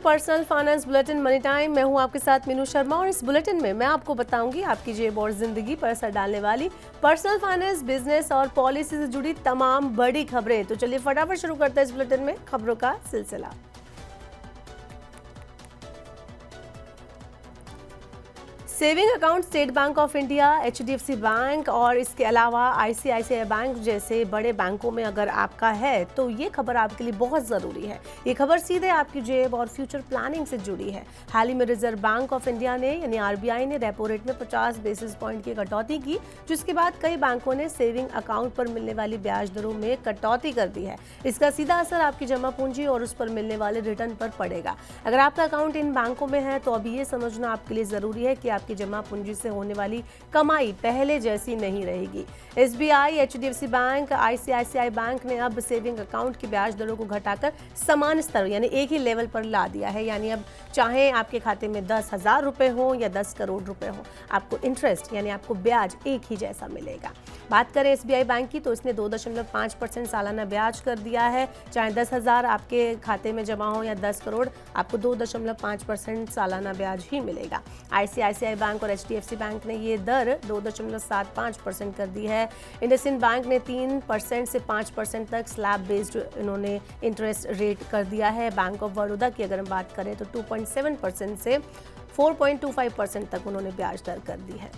Personal finance bulletin money time. मैं हूं आपके साथ मीनू शर्मा और इस बुलेटिन में मैं आपको बताऊंगी आपकी जेब और जिंदगी पर असर डालने वाली पर्सनल फाइनेंस, बिजनेस और पॉलिसी से जुड़ी तमाम बड़ी खबरें। तो चलिए फटाफट शुरू करते हैं इस बुलेटिन में खबरों का सिलसिला। Saving account state bank of India, HDFC bank और इसके अलावा ICICI बैंक जैसे बड़े बैंकों में अगर आपका है तो ये खबर आपके लिए बहुत ज़रूरी है। ये खबर सीधे आपकी जेब और फ्यूचर प्लानिंग से जुड़ी है। हाल ही में रिजर्व बैंक ऑफ इंडिया ने यानी RBI ने रेपो रेट में 50 बेसिस पॉइंट की कटौती की, जिसके बाद कई बैंकों ने सेविंग अकाउंट पर मिलने वाली ब्याज दरों में कटौती कर दी है। इसका सीधा असर आपकी जमा पूंजी और उस पर मिलने वाले रिटर्न पर पड़ेगा। अगर आपका अकाउंट इन बैंकों में है तो अब ये समझना आपके लिए ज़रूरी है कि की जमा पूंजी से होने वाली कमाई पहले जैसी नहीं रहेगी। SBI, HDFC bank, ICICI bank ने अब सेविंग अकाउंट की ब्याज दरों को घटाकर समान स्तर यानी एक ही लेवल पर ला दिया है। यानी अब चाहे आपके खाते में 10,000 रुपए हो या 10 करोड़ रुपए हो, आपको इंटरेस्ट यानी आपको ब्याज एक ही जैसा मिलेगा। बात करें SBI बैंक की तो इसने 2.5% सालाना ब्याज कर दिया है। चाहे 10,000 आपके खाते में जमा हो या 10 करोड़, आपको 2.5% सालाना ब्याज ही मिलेगा। ICICI बैंक और HDFC बैंक ने ये दर 2.75% कर दी है। इंडसइंड बैंक ने 3% से 5% तक स्लैब बेस्ड इन्होंने इंटरेस्ट रेट कर दिया है। बैंक ऑफ बड़ौदा की अगर हम बात करें तो 2.7% से 4.25% तक उन्होंने ब्याज दर कर दी है।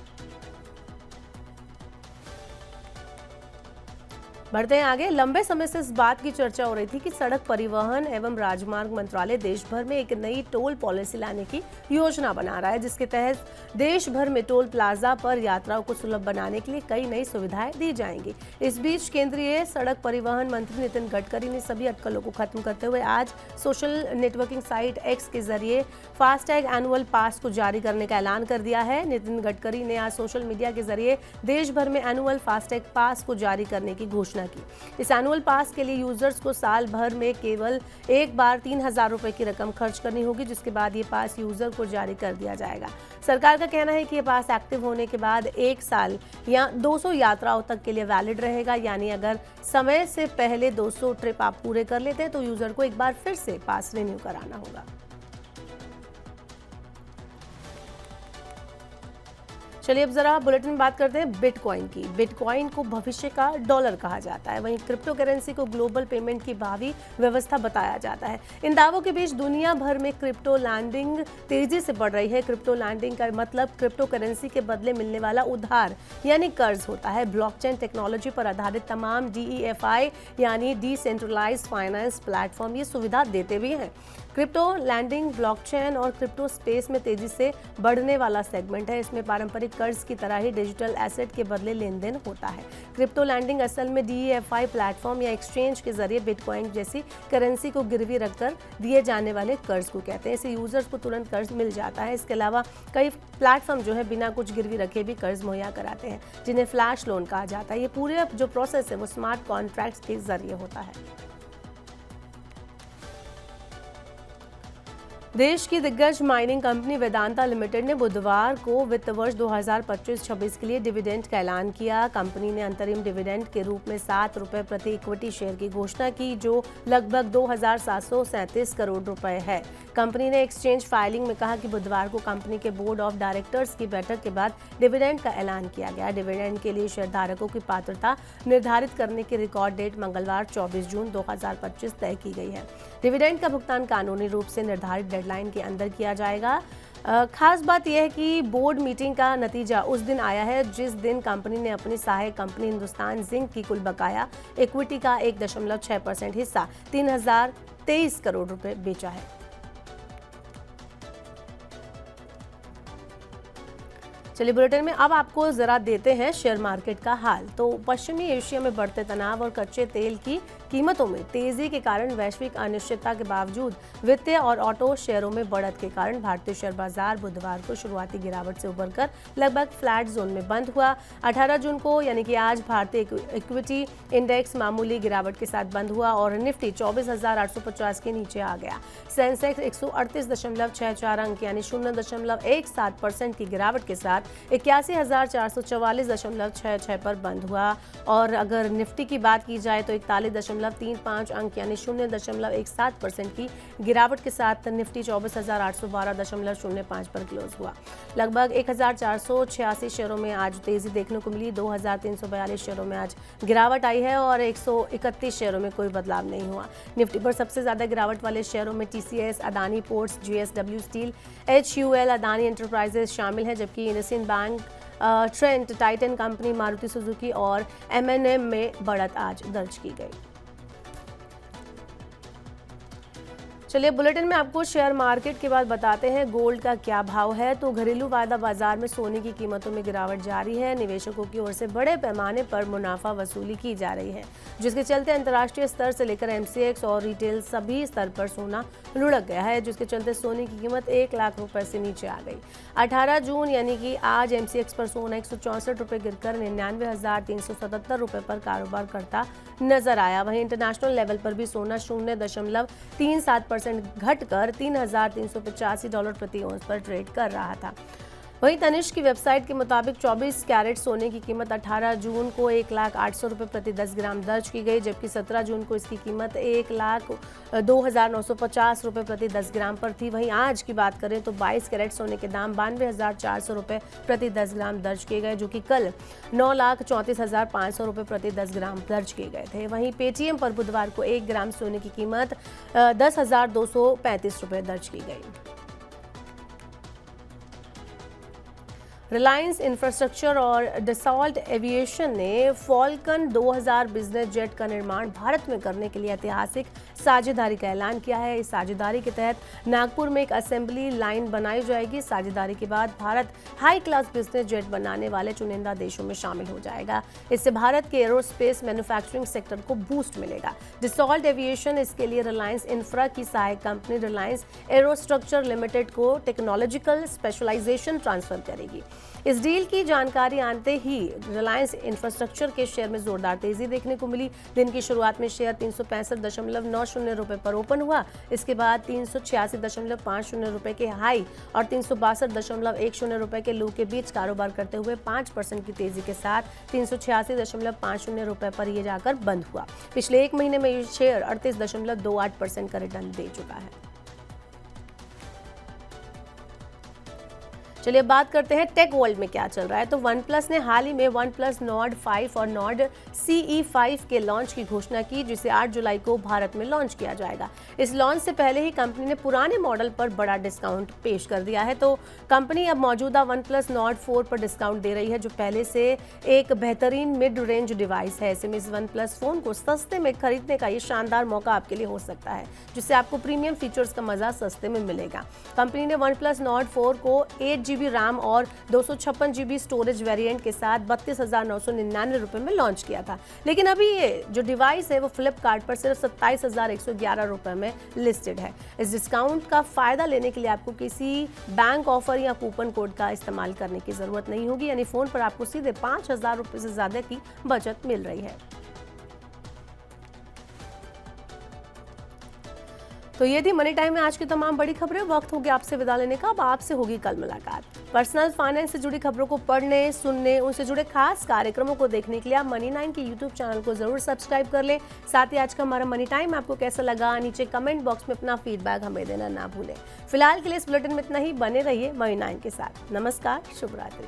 बढ़ते हैं आगे। लंबे समय से इस बात की चर्चा हो रही थी कि सड़क परिवहन एवं राजमार्ग मंत्रालय देश भर में एक नई टोल पॉलिसी लाने की योजना बना रहा है, जिसके तहत देश भर में टोल प्लाजा पर यात्राओं को सुलभ बनाने के लिए कई नई सुविधाएं दी जाएंगी। इस बीच केंद्रीय सड़क परिवहन मंत्री नितिन गडकरी ने सभी अटकलों को खत्म करते हुए आज सोशल नेटवर्किंग साइट X के जरिए फास्टैग एनुअल पास को जारी करने का ऐलान कर दिया है। नितिन गडकरी ने आज सोशल मीडिया के जरिए देश भर में एनुअल फास्टैग पास को जारी करने की घोषणा की। इस एनुअल पास के लिए यूजर्स को साल भर में केवल एक बार 3,000 रुपए की रकम खर्च करनी होगी, जिसके बाद ये पास यूजर को जारी कर दिया जाएगा। सरकार का कहना है कि ये पास एक्टिव होने के बाद 1 साल या 200 यात्राओं तक के लिए वैलिड रहेगा। यानी अगर समय से पहले 200 ट्रिप आप पूरे कर लेते हैं तो यूजर को एक बार फिर से पास रिन्यू कराना होगा। चलिए अब जरा बुलेटिन में बात करते हैं बिटकॉइन की। बिटकॉइन को भविष्य का डॉलर कहा जाता है, वहीं क्रिप्टो करेंसी को ग्लोबल पेमेंट की भावी व्यवस्था बताया जाता है। इन दावों के बीच दुनिया भर में क्रिप्टो लैंडिंग तेजी से बढ़ रही है। क्रिप्टो लैंडिंग का मतलब क्रिप्टो करेंसी के बदले मिलने वाला उधार यानी कर्ज होता है। ब्लॉकचेन टेक्नोलॉजी पर आधारित तमाम DeFi यानी डिसेंट्रलाइज्ड फाइनेंस प्लेटफॉर्म ये सुविधा देते भी हैं। क्रिप्टो लैंडिंग ब्लॉकचेन और क्रिप्टो स्पेस में तेजी से बढ़ने वाला सेगमेंट है। इसमें पारंपरिक कर्ज की तरह ही डिजिटल एसेट के बदले लेन देन होता है। क्रिप्टो लैंडिंग असल में DeFi प्लेटफॉर्म या एक्सचेंज के जरिए बिटकॉइन जैसी करेंसी को गिरवी रखकर दिए जाने वाले कर्ज को कहते हैं। इसे यूजर्स को तुरंत कर्ज मिल जाता है। इसके अलावा कई प्लेटफॉर्म जो है बिना कुछ गिरवी रखे भी कर्ज मुहैया कराते हैं, जिन्हें फ्लैश लोन कहा जाता है। ये पूरे जो प्रोसेस है वो स्मार्ट कॉन्ट्रैक्ट्स के जरिए होता है। देश की दिग्गज माइनिंग कंपनी वेदांता लिमिटेड ने बुधवार को वित्त वर्ष 2025-26 के लिए डिविडेंड का ऐलान किया। कंपनी ने अंतरिम डिविडेंड के रूप में 7 रुपए प्रति इक्विटी शेयर की घोषणा की, जो लगभग 2,737 करोड़ रुपए है। कंपनी ने एक्सचेंज फाइलिंग में कहा कि बुधवार को कंपनी के बोर्ड ऑफ डायरेक्टर्स की बैठक के बाद डिविडेंड का ऐलान किया गया। डिविडेंड के लिए शेयरधारकों की पात्रता निर्धारित करने की रिकॉर्ड डेट मंगलवार 24 जून 2025 तय की गई है। डिविडेंड का भुगतान कानूनी रूप से निर्धारित डेडलाइन के अंदर किया जाएगा। खास बात यह है कि बोर्ड मीटिंग का नतीजा उस दिन आया है जिस दिन कंपनी ने अपनी सहायक कंपनी हिंदुस्तान जिंक की कुल बकाया इक्विटी का 1.6% हिस्सा 3,023 करोड़ रुपए बेचा है। चलिए बुलेटिन में अब आपको जरा देते हैं शेयर मार्केट का हाल। तो पश्चिमी एशिया में बढ़ते तनाव और कच्चे तेल की कीमतों में तेजी के कारण वैश्विक अनिश्चितता के बावजूद वित्तीय और ऑटो शेयरों में बढ़त के कारण भारतीय शेयर बाजार बुधवार को शुरुआती गिरावट से उबरकर लगभग फ्लैट जोन में बंद हुआ। 18 जून को यानी कि आज भारतीय इक्विटी इंडेक्स मामूली गिरावट के साथ बंद हुआ और निफ्टी 24,850 के नीचे आ गया। सेंसेक्स 138.64 अंक यानी 0.17% की गिरावट के साथ 81,444.66 पर बंद हुआ। और अगर निफ्टी की बात की जाए तो 41 0.35 अंक यानी 0.17% की गिरावट के साथ निफ्टी 24,812.05 पर क्लोज हुआ। लगभग 1,486 शेयरों में आज तेजी देखने को मिली। 2,342 शेयरों में आज गिरावट आई है और 131 शेयरों में कोई बदलाव नहीं हुआ। निफ्टी पर सबसे ज्यादा गिरावट वाले शेयरों में TCS, Adani ports, JSW steel, HUL, Adani enterprises शामिल हैं, जबकि IndusInd bank, Trent, Titan company, Maruti Suzuki और M&M में बढ़त आज दर्ज की गई। चलिए बुलेटिन में आपको शेयर मार्केट के बाद बताते हैं गोल्ड का क्या भाव है। तो घरेलू वायदा बाजार में सोने की कीमतों में गिरावट जारी है। निवेशकों की ओर से बड़े पैमाने पर मुनाफा वसूली की जा रही है, जिसके चलते अंतर्राष्ट्रीय स्तर से लेकर MCX और रिटेल सभी स्तर पर सोना लुढ़क गया है, जिसके चलते सोने की कीमत 1 लाख रुपए से नीचे आ गई। 18 जून यानी कि आज MCX पर सोना 164 रुपए गिरकर 99,377 रुपए पर कारोबार करता नजर आया। वहीं इंटरनेशनल लेवल पर भी सोना 0.37% घटकर $3,385 प्रति औंस पर ट्रेड कर रहा था। वहीं तनिष्क की वेबसाइट के मुताबिक 24 कैरेट सोने की कीमत 18 जून को 1,08,000 रुपये प्रति 10 ग्राम दर्ज की गई, जबकि 17 जून को इसकी कीमत 1,02,950 रुपये प्रति 10 ग्राम पर थी। वहीं आज की बात करें तो 22 कैरेट सोने के दाम 92,400 रुपये प्रति 10 ग्राम दर्ज किए गए, जो कि कल 9,34,500 रुपये प्रति 10 ग्राम दर्ज किए गए थे। वहीं पेटीएम पर बुधवार को 1 ग्राम सोने की कीमत 10,235 रुपये दर्ज की गई। रिलायंस इंफ्रास्ट्रक्चर और डसॉल्ट एविएशन ने फॉल्कन 2000 बिजनेस जेट का निर्माण भारत में करने के लिए ऐतिहासिक साझेदारी का ऐलान किया है। इस साझेदारी के तहत नागपुर में एक असेंबली लाइन बनाई जाएगी। साझेदारी के बाद Bharat high class business jet बनाने वाले चुनिंदा देशों में शामिल हो जाएगा। इससे भारत के एरोस्पेस मैन्युफैक्चरिंग सेक्टर को बूस्ट मिलेगा। डसॉल्ट एविएशन इसके लिए रिलायंस इंफ्रा की सहायक कंपनी रिलायंस एरोस्ट्रक्चर लिमिटेड को टेक्नोलॉजिकल स्पेशलाइजेशन ट्रांसफर करेगी। इस डील की जानकारी आते ही रिलायंस इंफ्रास्ट्रक्चर के शेयर में जोरदार तेजी देखने को मिली। दिन की शुरुआत में शेयर 365.90 रुपए पर ओपन हुआ। इसके बाद 386.50 रुपए के हाई और 362.10 रुपए के लो के बीच कारोबार करते हुए 5% की तेजी के साथ 386.50 रुपए पर यह जाकर बंद हुआ। पिछले एक महीने में ये शेयर 38.28% का रिटर्न दे चुका है। चलिए बात करते हैं टेक वर्ल्ड में क्या चल रहा है। तो OnePlus ने हाल ही में OnePlus Nord 5 और Nord CE5 के लॉन्च की घोषणा की, जिसे 8 जुलाई को भारत में लॉन्च किया जाएगा। इस लॉन्च से पहले ही कंपनी ने पुराने मॉडल पर बड़ा डिस्काउंट पेश कर दिया है। तो कंपनी अब मौजूदा OnePlus Nord 4 पर डिस्काउंट दे रही है, जो पहले से एक बेहतरीन मिड रेंज डिवाइस है। ऐसे में इस OnePlus फोन को सस्ते में खरीदने का ये शानदार मौका आपके लिए हो सकता है, जिससे आपको प्रीमियम फीचर्स का मजा सस्ते में मिलेगा। कंपनी ने OnePlus Nord 4 को 8GB रैम और 256GB स्टोरेज वेरिएंट के साथ 32,999 रुपए में लॉन्च किया था, लेकिन अभी ये जो डिवाइस है वो फ्लिपकार्ट पर सिर्फ 27,111 रुपए में लिस्टेड है। इस डिस्काउंट का फायदा लेने के लिए आपको किसी बैंक ऑफर या कूपन कोड का इस्तेमाल करने की जरूरत नहीं होगी, यानी फोन पर आपको सीधे 5,000 रुपए से ज्यादा की बचत मिल रही है। तो ये थी मनी टाइम में आज की तमाम बड़ी खबरें। वक्त हो गया आपसे विदा लेने का, अब आपसे होगी कल मुलाकात। पर्सनल फाइनेंस से जुड़ी खबरों को पढ़ने, सुनने, उनसे जुड़े खास कार्यक्रमों को देखने के लिए आप मनी9 के YouTube चैनल को जरूर सब्सक्राइब कर लें। साथ ही आज का हमारा मनी टाइम आपको कैसा लगा, नीचे कमेंट बॉक्स में अपना फीडबैक हमें देना ना भूलें। फिलहाल के लिए इस बुलेटिन में इतना ही। बने रहिए मनी9 के साथ। नमस्कार, शुभ रात्रि।